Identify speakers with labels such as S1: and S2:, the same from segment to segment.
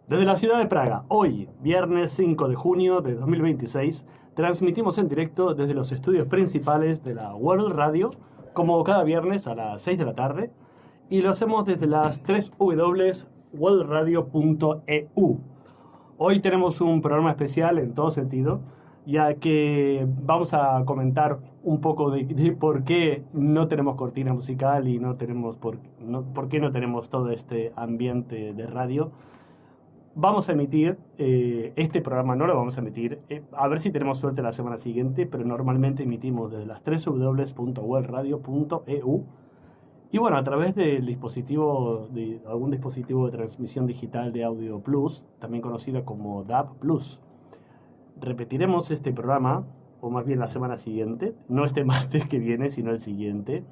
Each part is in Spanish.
S1: Desde la ciudad de Praga, hoy, viernes 5 de junio de 2026, transmitimos en directo desde los estudios principales de la World Radio, como cada viernes a las 6 de la tarde, y lo hacemos desde las 3 worldradio.eu. Hoy tenemos un programa especial en todo sentido, ya que vamos a comentar un poco de por qué no tenemos cortina musical y por qué no tenemos todo este ambiente de radio. Vamos a emitir, este programa no lo vamos a emitir, a ver si tenemos suerte la semana siguiente, pero normalmente emitimos desde las www.worldradio.eu y bueno, a través de algún dispositivo de transmisión digital de Audio Plus, también conocido como DAB Plus. Repetiremos este programa, o más bien la semana siguiente, no este martes que viene, sino el siguiente,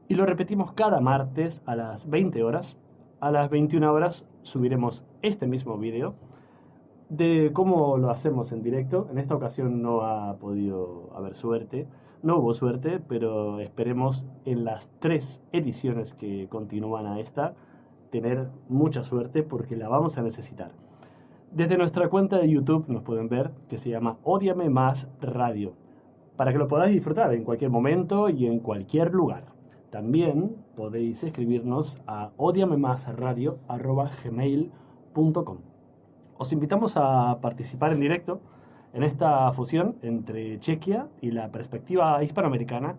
S1: y lo repetimos cada martes a las 20 horas. A las 21 horas subiremos este mismo vídeo de cómo lo hacemos en directo. En esta ocasión no ha podido haber suerte, no hubo suerte, pero esperemos en las 3 ediciones que continúan a esta tener mucha suerte porque la vamos a necesitar. Desde nuestra cuenta de YouTube nos pueden ver, que se llama Ódiame Más Radio, para que lo podáis disfrutar en cualquier momento y en cualquier lugar. También podéis escribirnos a odiamemasradio@gmail.com. Os invitamos a participar en directo en esta fusión entre Chequia y la perspectiva hispanoamericana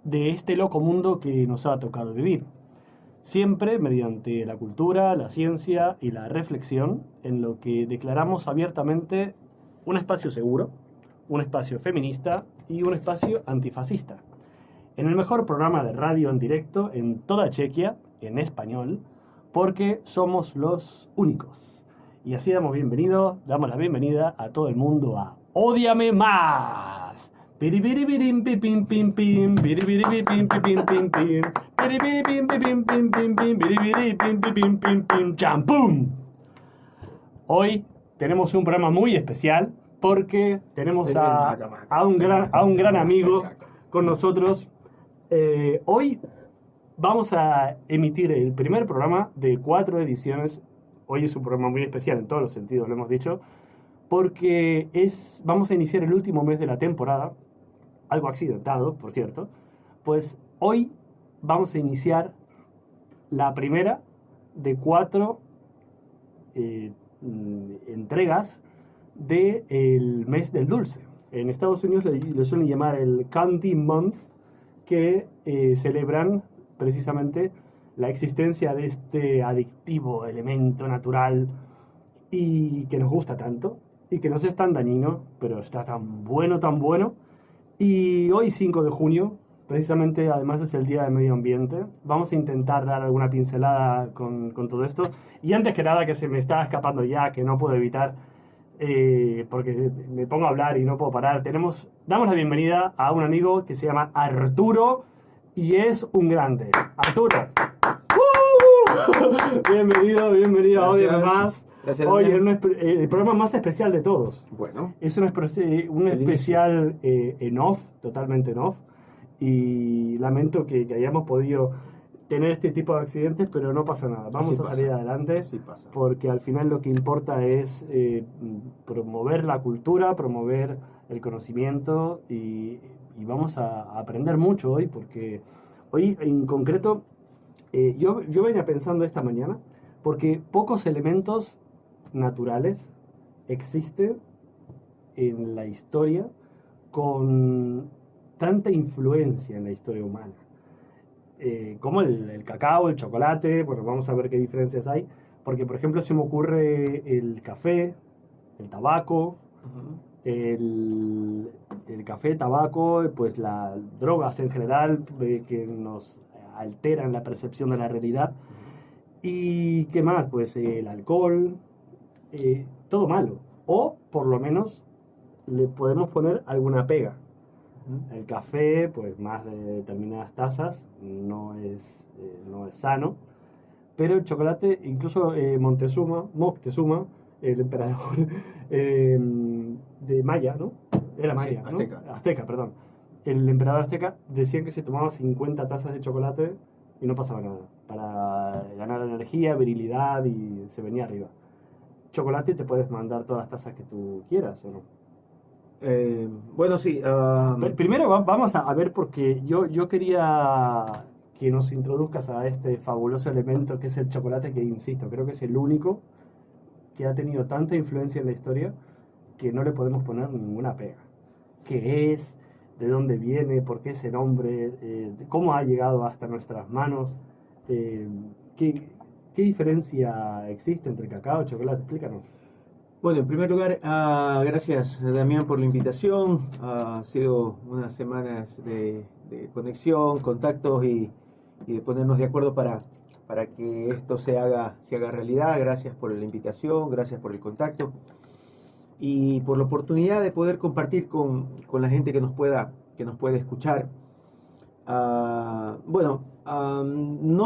S1: de este loco mundo que nos ha tocado vivir. Siempre mediante la cultura, la ciencia y la reflexión, en lo que declaramos abiertamente un espacio seguro, un espacio feminista y un espacio antifascista. En el mejor programa de radio en directo en toda Chequia, en español, porque somos los únicos. Y así damos la bienvenida a todo el mundo a Ódiame Más. Hoy tenemos un programa muy especial porque tenemos a un gran amigo con nosotros. Hoy vamos a emitir el primer programa de 4 ediciones. Hoy es un programa muy especial en todos los sentidos, lo hemos dicho, porque vamos a iniciar el último mes de la temporada, algo accidentado, por cierto. Pues hoy vamos a iniciar la primera de 4 entregas del mes del dulce. En Estados Unidos le suelen llamar el Candy Month, que celebran precisamente la existencia de este adictivo elemento natural y que nos gusta tanto y que no es tan dañino, pero está tan bueno. Y hoy 5 de junio, precisamente además es el Día del Medio Ambiente, vamos a intentar dar alguna pincelada con todo esto. Y antes que nada, que se me está escapando ya, que no puedo evitar, porque me pongo a hablar y no puedo parar, damos la bienvenida a un amigo que se llama Arturo y es un grande. Arturo. Bienvenido a Ódiame Más.
S2: Gracias.
S1: Hoy el programa más especial de todos.
S2: Bueno.
S1: Es un especial en off, totalmente en off. Y lamento que hayamos podido tener este tipo de accidentes, pero no pasa nada. Vamos a salir adelante, porque al final lo que importa es promover la cultura, promover el conocimiento y vamos a aprender mucho hoy, porque hoy en concreto yo venía pensando esta mañana, porque pocos elementos naturales existen en la historia con tanta influencia en la historia humana. Como el cacao, el chocolate, bueno, vamos a ver qué diferencias hay, porque por ejemplo se me ocurre el café, el tabaco, el café, tabaco, pues las drogas en general que nos alteran la percepción de la realidad. ¿Y qué más? Pues el alcohol, todo malo, o por lo menos le podemos poner alguna pega. El café, pues más de determinadas tazas, no es sano. Pero el chocolate, incluso Moctezuma, el emperador de Maya, ¿no? Era Maya,
S2: sí,
S1: ¿no? Azteca, perdón. El emperador azteca decía que se tomaba 50 tazas de chocolate y no pasaba nada. Para ganar energía, virilidad y se venía arriba. chocolate y te puedes mandar todas las tazas que tú quieras, ¿o no?
S2: Bueno, sí.
S1: Primero vamos a ver porque yo quería que nos introduzcas a este fabuloso elemento que es el chocolate, que insisto, creo que es el único que ha tenido tanta influencia en la historia que no le podemos poner ninguna pega. ¿Qué es? ¿De dónde viene? ¿Por qué ese nombre? ¿Cómo ha llegado hasta nuestras manos? Eh, ¿qué, ¿Qué diferencia existe entre cacao y chocolate? Explícanos.
S2: Bueno, en primer lugar, gracias Damián por la invitación. Ha sido unas semanas de conexión, contactos y de ponernos de acuerdo para que esto se haga realidad. Gracias por la invitación, gracias por el contacto y por la oportunidad de poder compartir con la gente que nos puede escuchar. No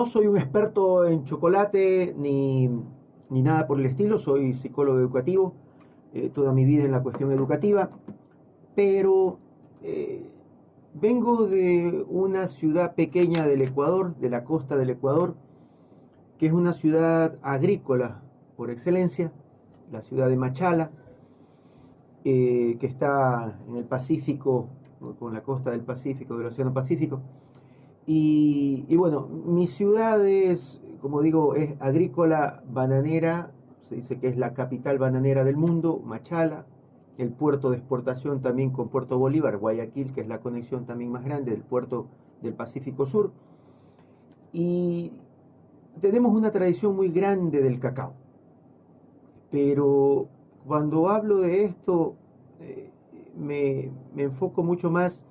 S2: soy un experto en chocolate ni nada por el estilo, soy psicólogo educativo, toda mi vida en la cuestión educativa, pero eh, vengo de una ciudad pequeña del Ecuador, de la costa del Ecuador, que es una ciudad agrícola por excelencia, la ciudad de Machala, que está en el Pacífico, con la costa del Pacífico, del Océano Pacífico. Y bueno, mi ciudad es, como digo, es agrícola, bananera, se dice que es la capital bananera del mundo, Machala, el puerto de exportación también con Puerto Bolívar, Guayaquil, que es la conexión también más grande del puerto del Pacífico Sur. Y tenemos una tradición muy grande del cacao, pero cuando hablo de esto, eh, me enfoco mucho más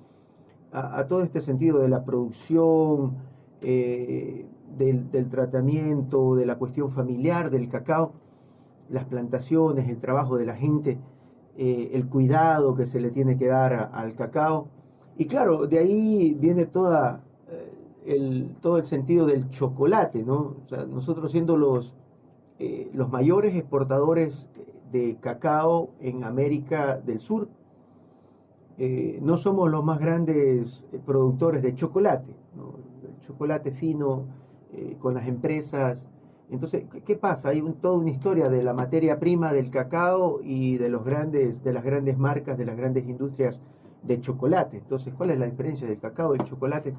S2: a todo este sentido de la producción, del tratamiento, de la cuestión familiar del cacao, las plantaciones, el trabajo de la gente, el cuidado que se le tiene que dar al cacao. Y claro, de ahí viene todo el sentido del chocolate, ¿no? O sea, nosotros siendo los mayores exportadores de cacao en América del Sur, no somos los más grandes productores de chocolate, ¿no? El chocolate fino con las empresas. Entonces, ¿qué pasa? Hay toda una historia de la materia prima del cacao y de de las grandes marcas, de las grandes industrias de chocolate. Entonces, ¿cuál es la diferencia del cacao y el chocolate?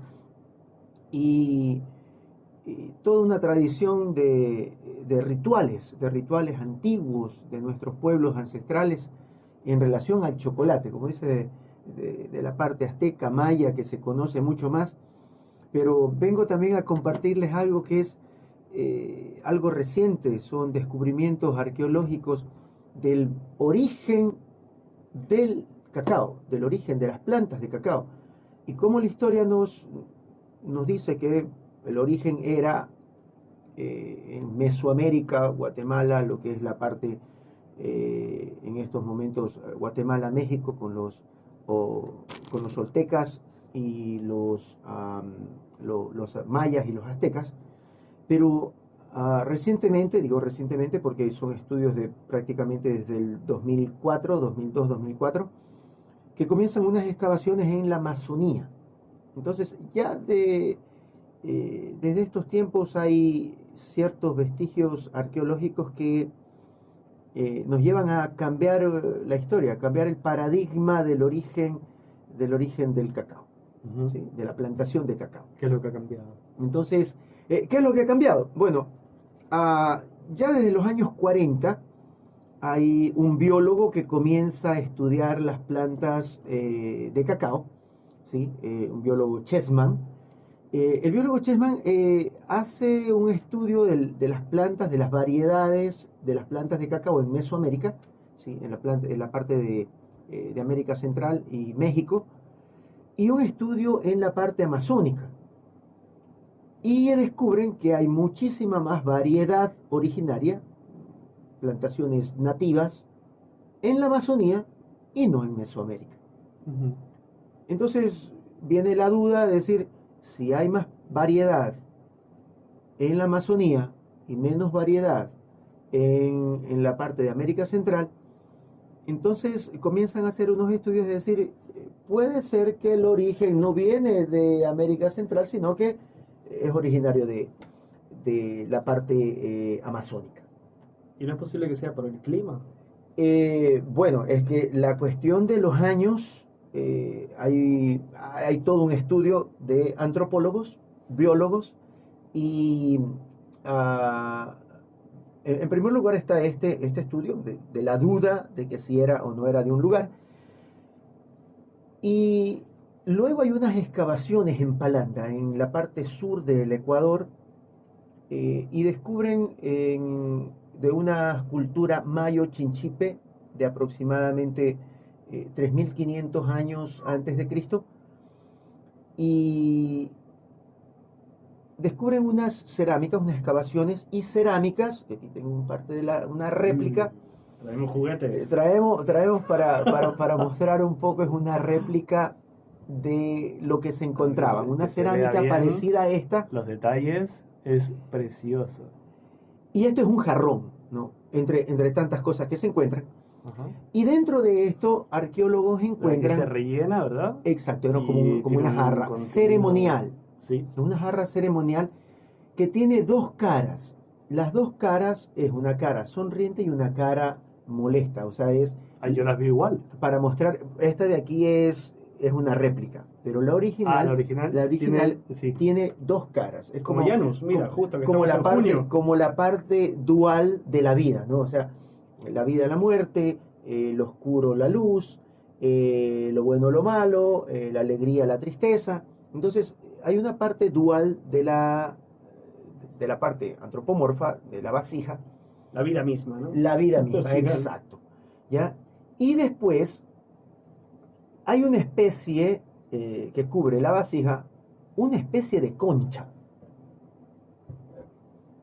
S2: Y, y toda una tradición de rituales antiguos de nuestros pueblos ancestrales en relación al chocolate, como dice de la parte azteca, maya, que se conoce mucho más, pero vengo también a compartirles algo que es algo reciente, son descubrimientos arqueológicos del origen del cacao, del origen de las plantas de cacao, y cómo la historia nos dice que el origen era en Mesoamérica, Guatemala, lo que es la parte en estos momentos Guatemala, México, con los oltecas y los mayas y los aztecas, pero recientemente, digo recientemente porque son estudios de prácticamente desde el 2004, 2002, 2004, que comienzan unas excavaciones en la Amazonía. Entonces, desde estos tiempos hay ciertos vestigios arqueológicos que nos llevan a cambiar la historia, a cambiar el paradigma del origen del cacao,
S1: Ujú.
S2: ¿sí? De la plantación de cacao.
S1: ¿Qué es lo que ha cambiado?
S2: Entonces, ¿qué es lo que ha cambiado? Bueno, ya desde los años 40 hay un biólogo que comienza a estudiar las plantas de cacao, ¿sí? Un biólogo Chessman. El biólogo Chessman hace un estudio de las plantas, de las variedades de las plantas de cacao en Mesoamérica, ¿sí? En la parte de América Central y México, y un estudio en la parte amazónica. Y descubren que hay muchísima más variedad originaria, plantaciones nativas, en la Amazonía y no en Mesoamérica.
S1: Ujú.
S2: Entonces viene la duda de decir, si hay más variedad en la Amazonía y menos variedad en la parte de América Central, entonces comienzan a hacer unos estudios de decir, puede ser que el origen no viene de América Central, sino que es originario de la parte amazónica.
S1: ¿Y no es posible que sea por el clima?
S2: Bueno, es que la cuestión de los años, hay todo un estudio de antropólogos, biólogos, y ah, en primer lugar está este estudio de la duda de que si era o no era de un lugar, y luego hay unas excavaciones en Palanda, en la parte sur del Ecuador, y descubren de una cultura mayo-chinchipe de aproximadamente 3.500 años antes de Cristo, y descubren unas cerámicas, unas excavaciones y cerámicas, que aquí tengo un parte de una réplica.
S1: Traemos juguetes.
S2: Traemos para mostrar un poco, es una réplica de lo que se encontraba, una cerámica parecida a esta.
S1: Los detalles, es precioso.
S2: Y esto es un jarrón, ¿no? Entre tantas cosas que se encuentran.
S1: Ajá.
S2: Y dentro de esto, arqueólogos encuentran...
S1: Que se rellena, ¿verdad?
S2: Exacto, era como una jarra ceremonial.
S1: Sí.
S2: Una jarra ceremonial que tiene dos caras. Las dos caras es una cara sonriente y una cara molesta. O sea, es...
S1: Yo las vi igual.
S2: Para mostrar, esta de aquí es una réplica, pero la original, tiene dos caras. Es
S1: como Janus, mira, justo que como
S2: la parte dual de la vida, ¿no? O sea, la vida, la muerte, lo oscuro, la luz, lo bueno, lo malo, la alegría, la tristeza. Entonces, hay una parte dual de la parte antropomorfa de la vasija.
S1: La vida misma, ¿no?
S2: La vida misma, exacto. ¿Ya? Y después hay una especie que cubre la vasija, una especie de concha.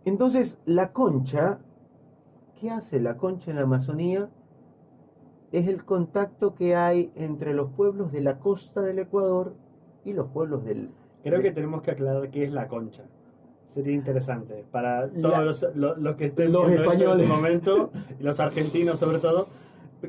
S2: Entonces, la concha, ¿qué hace la concha en la Amazonía? Es el contacto que hay entre los pueblos de la costa del Ecuador y los pueblos del...
S1: Creo que tenemos que aclarar qué es la concha. Sería interesante para todos los que estén
S2: los españoles
S1: en este momento, y los argentinos sobre todo,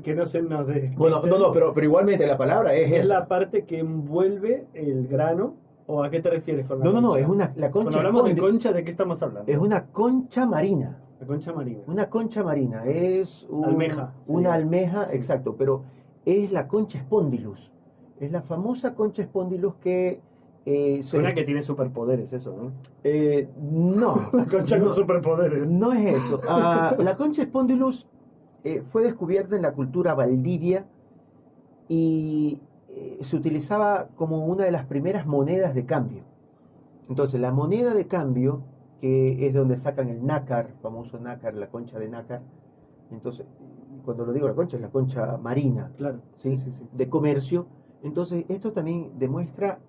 S1: que no se nos despisten.
S2: Bueno, pero igualmente la palabra es
S1: la parte que envuelve el grano. ¿O a qué te refieres con la concha?
S2: No, es la concha.
S1: Cuando hablamos de concha, ¿de qué estamos hablando?
S2: Es una concha marina.
S1: La concha marina.
S2: Una concha marina, es
S1: almeja.
S2: Una almeja, sí. Exacto, pero es la concha spondylus. Es la famosa concha spondylus que...
S1: Suena que tiene superpoderes eso, ¿no?
S2: No.
S1: La concha con superpoderes.
S2: No es eso. La concha spondylus fue descubierta en la cultura Valdivia y se utilizaba como una de las primeras monedas de cambio. Entonces, la moneda de cambio, que es de donde sacan el nácar, famoso nácar, la concha de nácar. Entonces, cuando lo digo la concha, es la concha marina,
S1: claro,
S2: ¿sí? Sí. De comercio. Entonces, esto también demuestra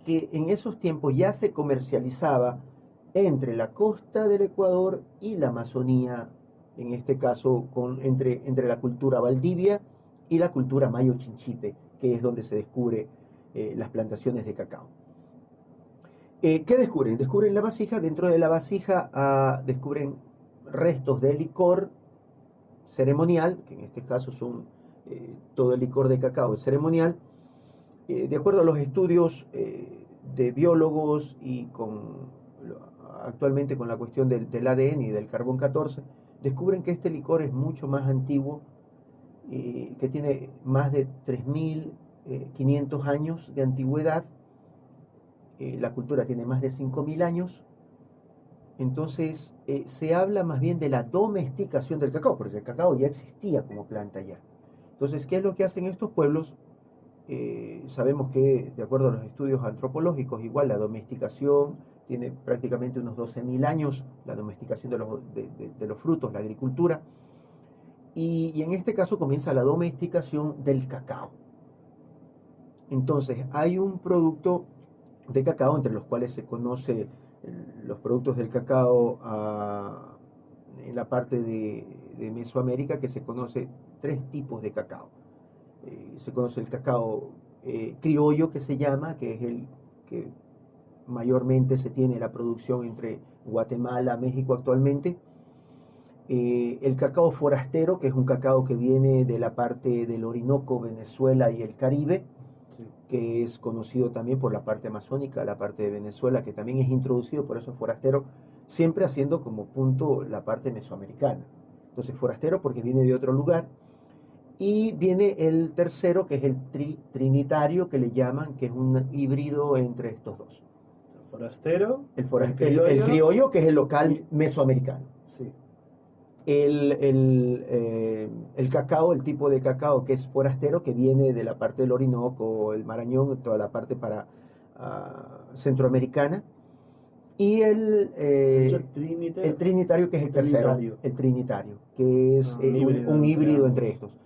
S2: que en esos tiempos ya se comercializaba entre la costa del Ecuador y la Amazonía, en este caso entre la cultura Valdivia y la cultura Mayo-Chinchipe, que es donde se descubre las plantaciones de cacao. ¿Qué descubren? Descubren la vasija. Dentro de la vasija descubren restos de licor ceremonial, que en este caso son todo el licor de cacao es ceremonial. De acuerdo a los estudios de biólogos y actualmente con la cuestión del ADN y del carbón 14, descubren que este licor es mucho más antiguo, que tiene más de 3.500 años de antigüedad. La cultura tiene más de 5.000 años. Entonces se habla más bien de la domesticación del cacao, porque el cacao ya existía como planta ya. Entonces, ¿qué es lo que hacen estos pueblos? Sabemos que, de acuerdo a los estudios antropológicos, igual la domesticación tiene prácticamente unos 12.000 años, la domesticación de los frutos, la agricultura, y en este caso comienza la domesticación del cacao. Entonces, hay un producto de cacao, entre los cuales se conoce los productos del cacao en la parte de Mesoamérica, que se conoce 3 tipos de cacao. Se conoce el cacao criollo, que se llama, que es el que mayormente se tiene la producción entre Guatemala, México actualmente. El cacao forastero, que es un cacao que viene de la parte del Orinoco, Venezuela y el Caribe, sí, que es conocido también por la parte amazónica, la parte de Venezuela, que también es introducido, por eso es forastero, siempre haciendo como punto la parte mesoamericana. Entonces forastero porque viene de otro lugar. Y viene el tercero, que es el trinitario, que le llaman, que es un híbrido entre estos dos.
S1: Forastero,
S2: El criollo, que es el local
S1: y-
S2: mesoamericano.
S1: Sí.
S2: El cacao, el tipo de cacao que es forastero, que viene de la parte del Orinoco, el Marañón, toda la parte para centroamericana. Y el trinitario, que es el tercero,
S1: Trinitario.
S2: el trinitario, que es
S1: Un híbrido
S2: un
S1: entre
S2: híbrido
S1: ambos.
S2: entre estos.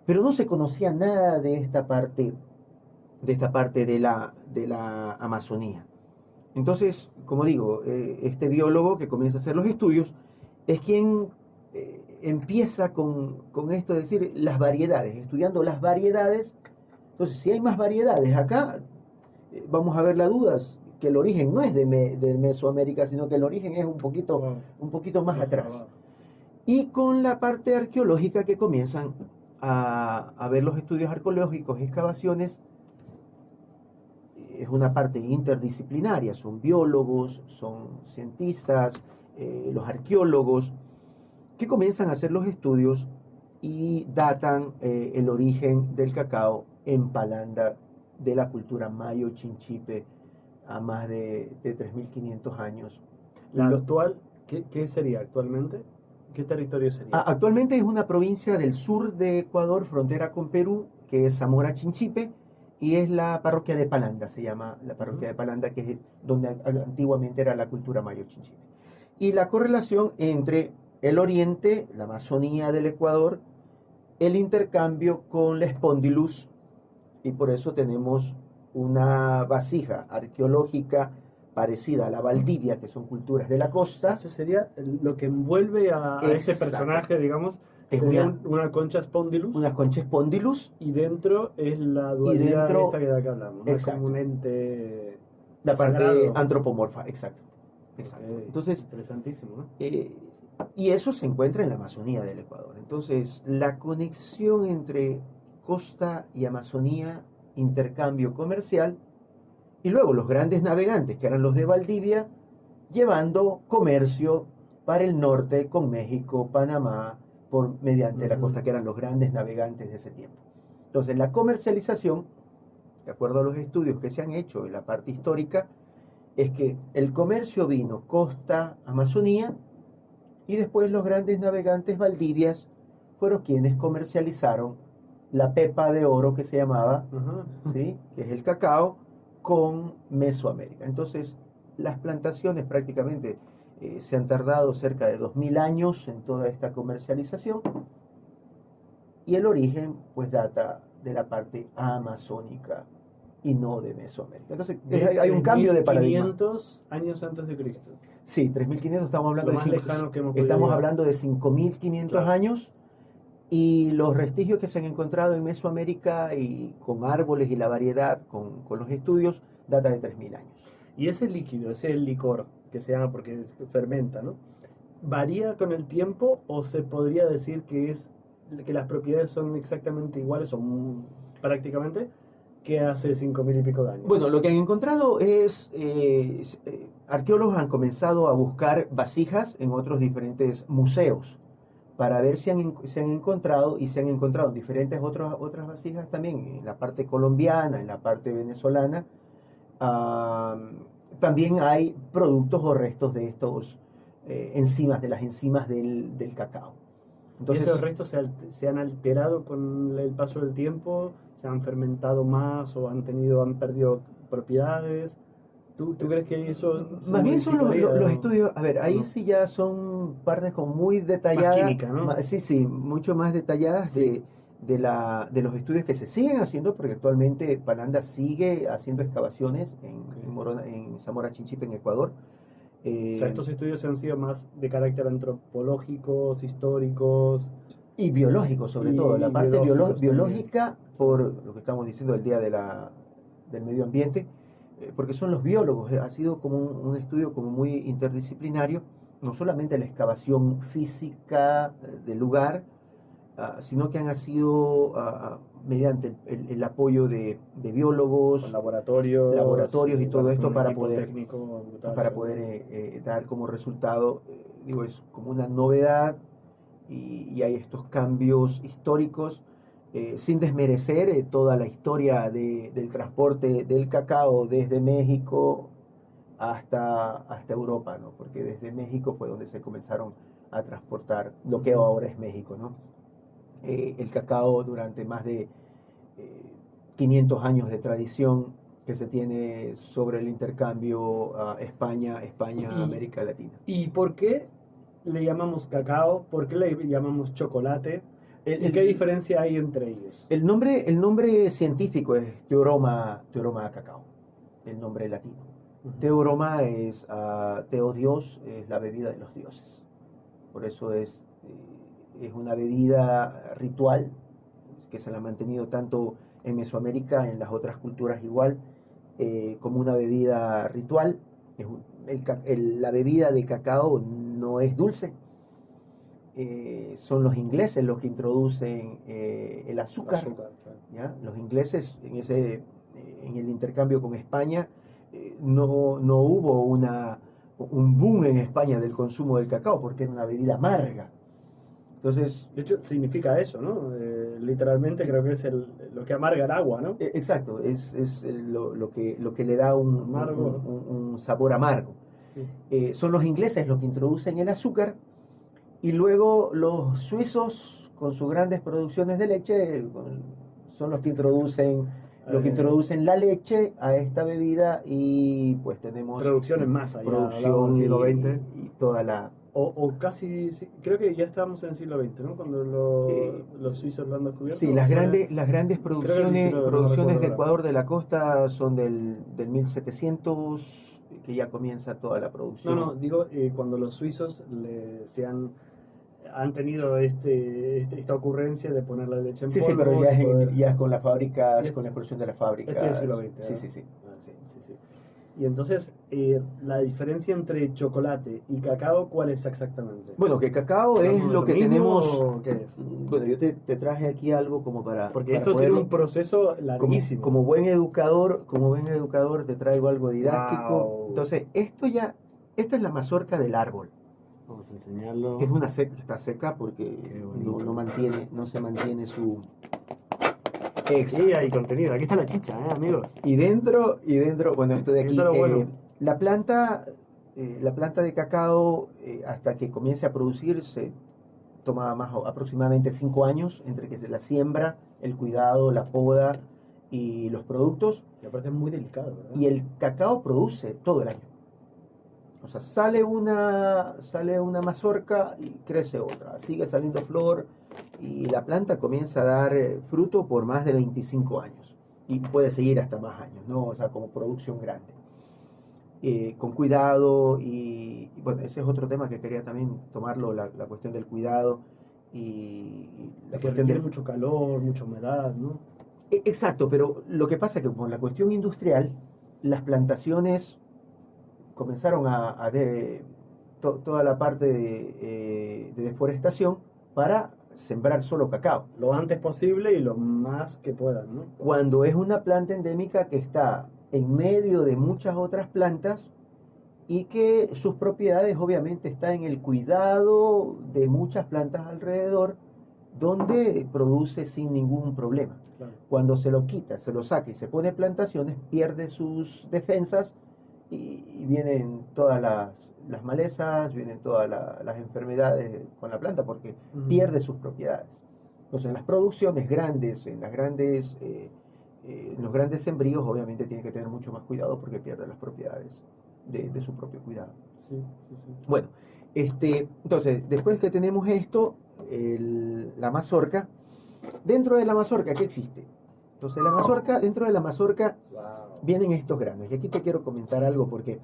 S2: Pero no se conocía nada de esta parte de la Amazonía. Entonces, como digo, este biólogo que comienza a hacer los estudios es quien empieza con esto de decir las variedades, estudiando las variedades. Entonces, si hay más variedades acá, vamos a ver la duda, que el origen no es de Mesoamérica, sino que el origen es
S1: Wow.
S2: un poquito más atrás.
S1: abajo.
S2: Y con la parte arqueológica que comienzan a ver los estudios arqueológicos y excavaciones, es una parte interdisciplinaria, son biólogos, son cientistas, los arqueólogos, que comienzan a hacer los estudios y datan el origen del cacao en Palanda de la cultura mayo chinchipe a más de 3.500 años.
S1: La actual, ¿qué sería actualmente? ¿Qué territorio sería?
S2: Actualmente es una provincia del sur de Ecuador, frontera con Perú, que es Zamora Chinchipe, y es la parroquia de Palanda, se llama la parroquia de Palanda, que es donde antiguamente era la cultura mayo chinchipe. Y la correlación entre el oriente, la Amazonía del Ecuador, el intercambio con la Spondylus, y por eso tenemos una vasija arqueológica parecida a la Valdivia, que son culturas de la costa.
S1: Eso sería lo que envuelve a este
S2: Exacto.
S1: personaje, digamos,
S2: Es
S1: sería una concha Spondylus.
S2: Una concha Spondylus.
S1: Y dentro es la dualidad
S2: dentro,
S1: esta que de acá hablamos, ¿no? Es como
S2: exacto,
S1: un ente
S2: la parte
S1: sagrado.
S2: antropomorfa, exacto. Exacto.
S1: Ok,
S2: Entonces,
S1: interesantísimo, ¿no?
S2: y eso se encuentra en la Amazonía del Ecuador. Entonces, la conexión entre costa y Amazonía, intercambio comercial, y luego los grandes navegantes, que eran los de Valdivia, llevando comercio para el norte con México, Panamá, mediante la costa, que eran los grandes navegantes de ese tiempo. Entonces, la comercialización, de acuerdo a los estudios que se han hecho en la parte histórica, es que el comercio vino costa-Amazonía, y después los grandes navegantes valdivias fueron quienes comercializaron la pepa de oro que se llamaba, ¿sí? Que es el cacao, con Mesoamérica. Entonces, las plantaciones prácticamente se han tardado cerca de 2000 años en toda esta comercialización, y el origen pues data de la parte amazónica y no de Mesoamérica. Entonces, hay un cambio de paradigma.
S1: 500 años antes de Cristo.
S2: Sí, 3.500, estamos hablando
S1: Lo más lejano que hemos podido
S2: estamos
S1: llegar.
S2: hablando de 5.500
S1: Claro.
S2: años, y los vestigios que se han encontrado en Mesoamérica y con árboles y la variedad, con los estudios, data de 3.000 años.
S1: Y ese líquido, ese licor que se llama porque fermenta, ¿no? ¿Varía con el tiempo o se podría decir que las propiedades son exactamente iguales o prácticamente que hace 5.000 y pico de años?
S2: Bueno, lo que han encontrado es, arqueólogos han comenzado a buscar vasijas en otros diferentes museos para ver si se han encontrado, y se han encontrado diferentes otras vasijas también en la parte colombiana, en la parte venezolana. También hay productos o restos de estos enzimas, de las enzimas del cacao. Entonces,
S1: ¿y esos restos se han alterado con el paso del tiempo? ¿Se han fermentado más o han perdido propiedades? ¿Tú crees que eso
S2: más bien son los
S1: o
S2: estudios, a ver, ahí
S1: no?
S2: sí ya son partes como muy detalladas.
S1: Más química, ¿no?
S2: Sí, mucho más detalladas
S1: Sí.
S2: de los estudios que se siguen haciendo, porque actualmente Palanda sigue haciendo excavaciones en Zamora Chinchipe, en Ecuador.
S1: O sea, estos estudios han sido más de carácter antropológicos, históricos.
S2: Y biológicos, sobre todo. La parte biológica, por lo que estamos diciendo el día del medio ambiente, porque son los biólogos. Ha sido como un estudio como muy interdisciplinario, no solamente la excavación física del lugar, sino que han sido mediante el apoyo de biólogos,
S1: con laboratorios
S2: y todo esto
S1: un
S2: para
S1: equipo
S2: poder,
S1: técnico brutal,
S2: dar como resultado, digo, es como una novedad, y hay estos cambios históricos, sin desmerecer toda la historia del transporte del cacao desde México hasta Europa, ¿no? Porque desde México fue donde se comenzaron a transportar lo que ahora es México, ¿no? El cacao durante más de 500 años de tradición que se tiene sobre el intercambio España, América Latina.
S1: ¿Y por qué le llamamos cacao? ¿Por qué le llamamos chocolate?
S2: El,
S1: ¿Y qué
S2: el-
S1: diferencia hay entre ellos?
S2: el nombre científico es Theoroma cacao, el nombre latino. Theoroma es Teo Dios, es la bebida de los dioses. Por eso es una bebida ritual que se la ha mantenido tanto en Mesoamérica, en las otras culturas igual, como una bebida ritual. La bebida de cacao no es dulce. Son los ingleses los que introducen el azúcar.
S1: Claro.
S2: ¿Ya? Los ingleses en el intercambio con España no hubo un boom en España del consumo del cacao porque era una bebida amarga. Entonces,
S1: De hecho, significa eso, ¿no? Literalmente creo que es lo que amarga el agua, ¿no?
S2: exacto, es lo que le da
S1: Amargo.
S2: un sabor amargo.
S1: Sí.
S2: Son los ingleses los que introducen el azúcar y luego los suizos con sus grandes producciones de leche son los que introducen la leche a esta bebida y pues tenemos
S1: Producción en masa, ya hablamos
S2: producción
S1: del siglo
S2: y,
S1: XX.
S2: y toda la...
S1: O casi, sí, creo que ya estábamos en el siglo XX, ¿no? Cuando
S2: eh,
S1: los suizos lo han descubierto.
S2: Sí, las grandes producciones,
S1: no
S2: producciones de
S1: recuerdo
S2: Ecuador de la costa son del 1700, que ya comienza toda la producción.
S1: No, digo, cuando los suizos han tenido esta ocurrencia de poner la leche en
S2: Sí,
S1: polvo.
S2: sí, pero ya
S1: y poder-
S2: ya es con las fábricas,
S1: Ya-
S2: con la explosión de las fábricas.
S1: Esto es el siglo XX,
S2: Sí,
S1: ¿no?
S2: sí, sí.
S1: Ah, sí. Y entonces, la diferencia entre chocolate y cacao, ¿cuál es exactamente?
S2: Bueno, que cacao
S1: ¿Hablamos
S2: es
S1: de
S2: lo
S1: lo
S2: que
S1: mismo
S2: tenemos.
S1: o qué es?
S2: Bueno, yo te traje aquí algo como
S1: Porque
S2: para
S1: esto tiene
S2: poderlo.
S1: un proceso
S2: Como,
S1: larguísimo.
S2: como buen educador te traigo algo didáctico.
S1: Wow.
S2: Entonces, esta es la mazorca del árbol.
S1: Vamos a enseñarlo.
S2: Es una seca, está seca porque
S1: Qué bonito.
S2: no se mantiene su...
S1: Sí,
S2: Exacto.
S1: hay contenido. Aquí está la chicha, amigos.
S2: Y dentro, bueno, esto de aquí,
S1: Esto es lo bueno.
S2: la planta de cacao, hasta que comience a producir, se toma aproximadamente 5 años entre que se la siembra, el cuidado, la poda y los productos.
S1: Y aparte es muy delicado, ¿verdad?
S2: Y el cacao produce todo el año. O sea, sale una mazorca y crece otra, sigue saliendo flor y la planta comienza a dar fruto por más de 25 años y puede seguir hasta más años, ¿no? O sea, como producción grande. Con cuidado bueno, ese es otro tema que quería también tomarlo, la cuestión del cuidado y la
S1: Que
S2: cuestión
S1: requiere
S2: del...
S1: mucho calor, mucha humedad, ¿no?
S2: Exacto, pero lo que pasa es que por la cuestión industrial, las plantaciones comenzaron toda la parte de deforestación para sembrar solo cacao.
S1: Lo antes posible y lo más que puedan, ¿no?
S2: Cuando es una planta endémica que está en medio de muchas otras plantas y que sus propiedades obviamente están en el cuidado de muchas plantas alrededor, donde produce sin ningún problema.
S1: Claro.
S2: Cuando se lo quita, se lo saca y se pone plantaciones, pierde sus defensas y vienen todas las malezas, vienen todas las enfermedades con la planta porque pierde sus propiedades. Entonces, en las producciones grandes, en los grandes sembríos, obviamente tiene que tener mucho más cuidado porque pierde las propiedades de su propio cuidado.
S1: Sí.
S2: Bueno, entonces, después que tenemos esto, la mazorca, dentro de la mazorca, ¿qué existe? Entonces, dentro de la mazorca
S1: Wow.
S2: vienen estos granos. Y aquí te quiero comentar algo porque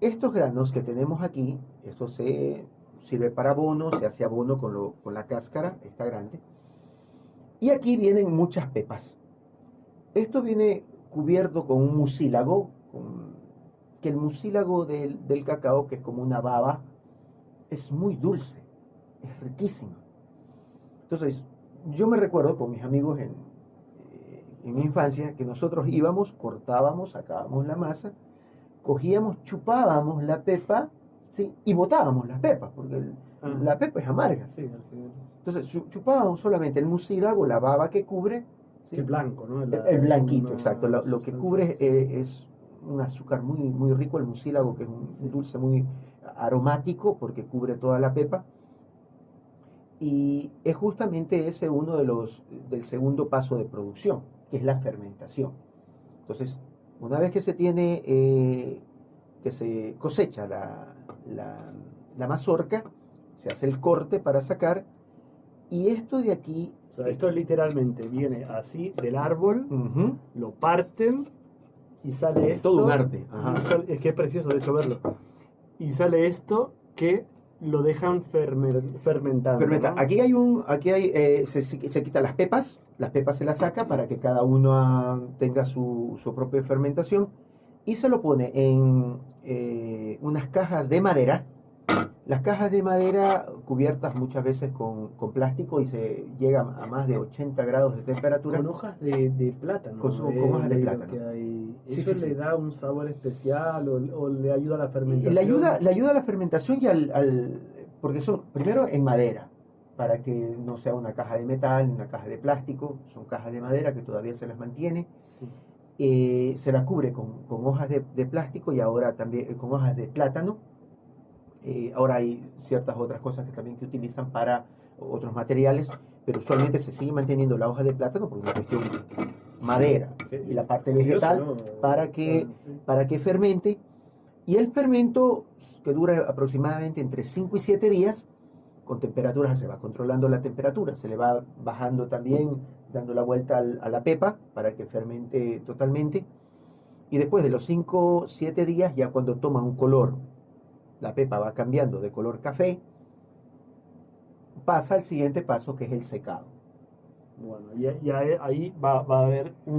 S2: estos granos que tenemos aquí, esto se sirve para abono, se hace abono con la cáscara, está grande. Y aquí vienen muchas pepas. Esto viene cubierto con un mucílago, que el mucílago del cacao, que es como una baba, es muy dulce, es riquísimo. Entonces, yo me recuerdo con mis amigos en mi infancia que nosotros íbamos, cortábamos, sacábamos la masa, cogíamos, chupábamos la pepa ¿sí? Y botábamos las pepas, porque la pepa es amarga.
S1: Sí, al final.
S2: Entonces chupábamos solamente el mucílago, la baba que cubre, ¿sí?
S1: Es blanco, ¿no?
S2: El blanquito, exacto. Lo que
S1: sustancia,
S2: cubre
S1: sí.
S2: es un azúcar muy, muy rico, el mucílago, que es un
S1: Sí.
S2: dulce muy aromático porque cubre toda la pepa. Y es justamente ese uno del segundo paso de producción, que es la fermentación. Entonces, una vez que se tiene, que se cosecha la mazorca, se hace el corte para sacar, y esto de aquí...
S1: O sea, esto literalmente viene así del árbol,
S2: Ujú,
S1: lo parten y sale esto.
S2: todo un arte. Ajá.
S1: Es que es precioso, de hecho, verlo. Y sale esto que lo dejan fermentando.
S2: Fermenta.
S1: ¿no?
S2: Aquí se quita las pepas se las saca para que cada uno tenga su propia fermentación y se lo pone en unas cajas de madera. Las cajas de madera cubiertas muchas veces con plástico y se llega a más de 80 grados de temperatura.
S1: Con hojas de plátano.
S2: Con hojas de plátano.
S1: Que hay.
S2: Sí,
S1: ¿Eso
S2: sí,
S1: le
S2: sí.
S1: da un sabor especial o le ayuda a la
S2: Y
S1: fermentación?
S2: le ayuda a la fermentación y porque son primero en madera, para que no sea una caja de metal, ni una caja de plástico, son cajas de madera que todavía se las mantiene.
S1: Sí.
S2: Se las cubre con hojas de plástico y ahora también con hojas de plátano. Ahora hay ciertas otras cosas que utilizan para otros materiales, pero usualmente se sigue manteniendo la hoja de plátano por una cuestión madera y la parte vegetal
S1: Curioso, ¿no?
S2: para que fermente. Y el fermento, que dura aproximadamente entre 5 y 7 días, con temperaturas, se va controlando la temperatura, se le va bajando también, dando la vuelta a la pepa para que fermente totalmente. Y después de los 5 7 días, ya cuando toma un color, la pepa va cambiando de color café, pasa al siguiente paso, que es el secado.
S1: Bueno, y ahí va a haber un